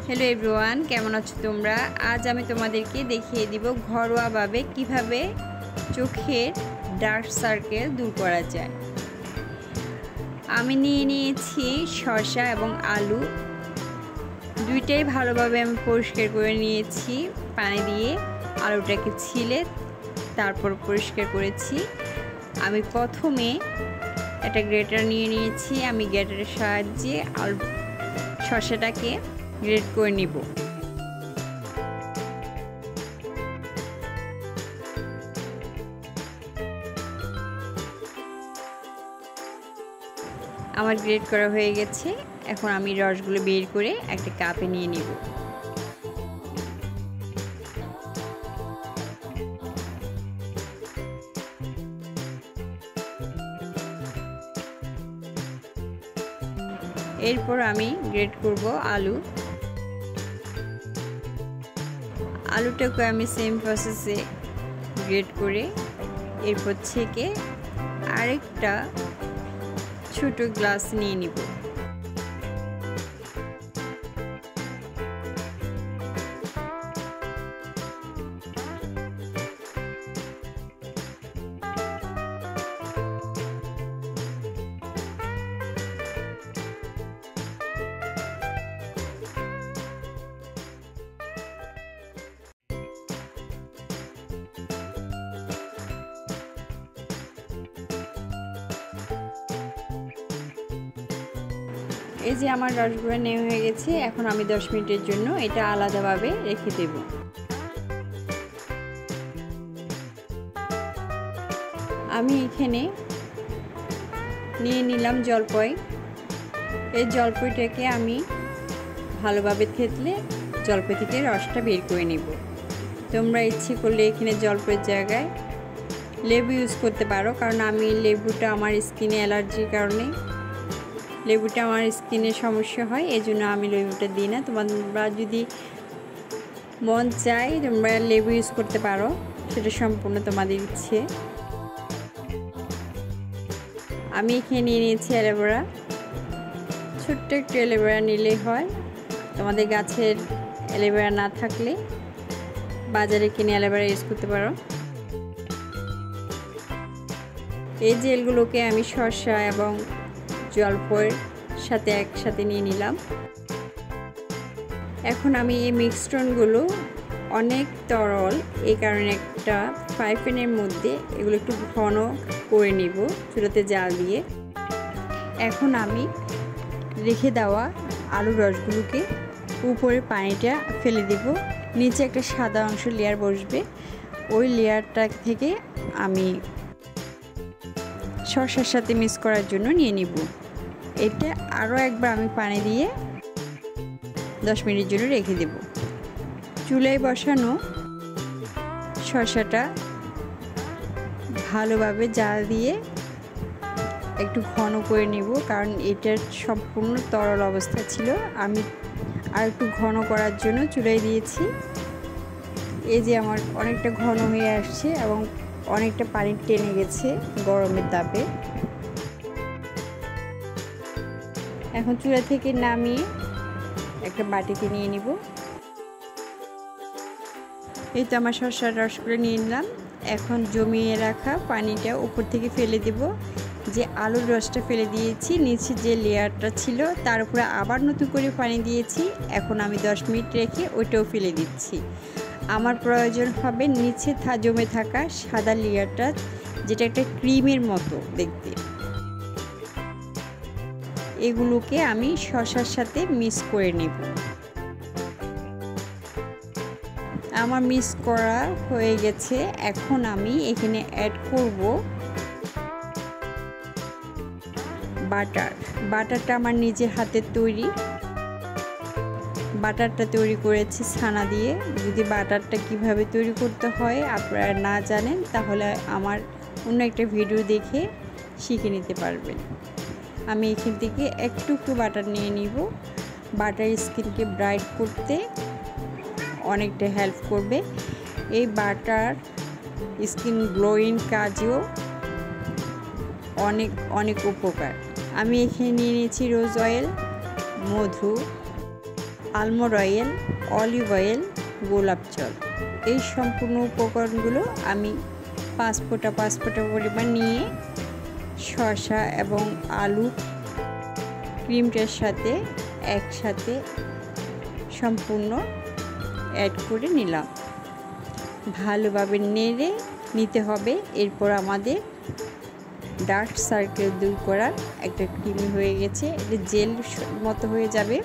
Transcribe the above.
Hello everyone, কেমন আছো তোমরা? আজ আমি তোমাদেরকে দেখিয়ে দিব ঘরোয়াভাবে কিভাবে চোখের ডার্ক সার্কেল দূর করা যায়। আমি নিয়ে নিয়েছি শসা এবং আলু, দুইটাই ভালোভাবে আমি পরিষ্কার করে নিয়েছি পানি দিয়ে। আলুটাকে ছিলে তারপর পরিষ্কার করেছি। আমি প্রথমে একটা গ্রেটার নিয়ে নিয়েছি। আমি গ্রেটারের সাহায্যে শসাটাকে গ্রেট করে নিব। আমার গ্রেট করা হয়ে গেছে। এখন আমি রসগুলো বের করে একটা কাপে নিয়ে নিব। এরপর আমি গ্রেট করব আলুটাকে আমি সেম প্রসেসে গ্রেট করে এরপর ছেঁকে আরেকটা ছোট গ্লাস নিয়ে নিব। এই যে আমার রসগুলো নেওয়া হয়ে গেছে। এখন আমি 10 মিনিটের জন্য এটা আলাদাভাবে রেখে দেব। আমি এখানে নিয়ে নিলাম জলপাই। এই জলপাইটাকে আমি ভালোভাবে থেতলে জলপাই থেকে রসটা বের করে নেব। তোমরা ইচ্ছে করলে এখানে জলপাইয়ের জায়গায় লেবু ইউজ করতে পারো, কারণ আমি লেবুটা আমার স্কিনে অ্যালার্জির কারণে লেবুটা আমার স্কিনের সমস্যা হয়, এই জন্য আমি লেবুটা দিই না। তোমরা যদি মন চাই তোমরা লেবু ইউজ করতে পারো, সেটা সম্পূর্ণ তোমাদের ইচ্ছে। আমি এখানে নিয়ে নিয়েছি অ্যালোভেরা। ছোট্ট একটু অ্যালোভেরা নিলেই হয়। তোমাদের গাছের অ্যালোভেরা না থাকলে বাজারে কিনে অ্যালোভেরা ইউজ করতে পারো। এই জেলগুলোকে আমি শসা এবং জলপাইয়ের সাথে একসাথে নিয়ে নিলাম। এখন আমি এই মিক্সচারগুলো অনেক তরল, এই কারণে একটা ফ্রাই প্যানের মধ্যে এগুলো একটু ঘন করে নিব চুলাতে জাল দিয়ে। এখন আমি রেখে দেওয়া আলুর রসগুলোকে উপরে পানিটা ফেলে দিব। নিচে একটা সাদা অংশ লেয়ার বসবে, ওই লেয়ারটা থেকে আমি শসার সাথে মিক্স করার জন্য নিয়ে নিব। এটা আরও একবার আমি পানি দিয়ে 10 মিনিটের জন্য রেখে দেব। চুলায় বসানো শসাটা ভালোভাবে জাল দিয়ে একটু ঘন করে নেব, কারণ এটার সম্পূর্ণ তরল অবস্থা ছিল। আমি আর একটু ঘন করার জন্য চুলায় দিয়েছি। এই যে আমার অনেকটা ঘন হয়ে আসছে এবং অনেকটা পানি টেনে গেছে গরমের তাপে। এখন চুলা থেকে নামিয়ে একটা বাটিতে নিয়ে নিব। এই তো আমার শসার রসগুলো নিয়ে নিলাম। এখন জমিয়ে রাখা পানিটা উপর থেকে ফেলে দেব। যে আলুর রসটা ফেলে দিয়েছি, নিচে যে লেয়ারটা ছিল তার উপরে আবার নতুন করে পানি দিয়েছি। এখন আমি 10 মিনিট রেখে ওইটাও ফেলে দিচ্ছি। আমার প্রয়োজন হবে নিচে জমে থাকা সাদা লেয়ারটা, যেটা একটা ক্রিমের মতো দেখতে। এগুলোকে আমি শসার সাথে মিক্স করে নেব। আমার মিক্স করা হয়ে গেছে। এখন আমি এখানে অ্যাড করব বাটারটা আমার নিজের হাতের তৈরি। বাটারটা তৈরি করেছি ছানা দিয়ে। যদি বাটারটা কিভাবে তৈরি করতে হয় আপনারা না জানেন, তাহলে আমার অন্য একটা ভিডিও দেখে শিখে নিতে পারবেন। আমি এখান থেকে একটু বাটার নিয়ে নিব। বাটার স্কিনকে ব্রাইট করতে অনেকটা হেল্প করবে। এই বাটার স্কিন গ্লোয়িং কাজেও অনেক উপকার। আমি এখানে নিয়ে নিয়েছি রোজ অয়েল, মধু, আলমন্ড অয়েল, অলিভ অয়েল, গোলাপ জল। এই সম্পূর্ণ উপকরণগুলো আমি 5 ফোঁটা পরিমাণ নিয়ে শসা এবং আলু ক্রিমটার সাথে একসাথে সম্পূর্ণ অ্যাড করে নিলাম। ভালোভাবে নেড়ে নিতে হবে। এরপর আমাদের ডার্ক সার্কেল দূর করার একটা ক্রিম হয়ে গেছে। এটা জেল মতো হয়ে যাবে।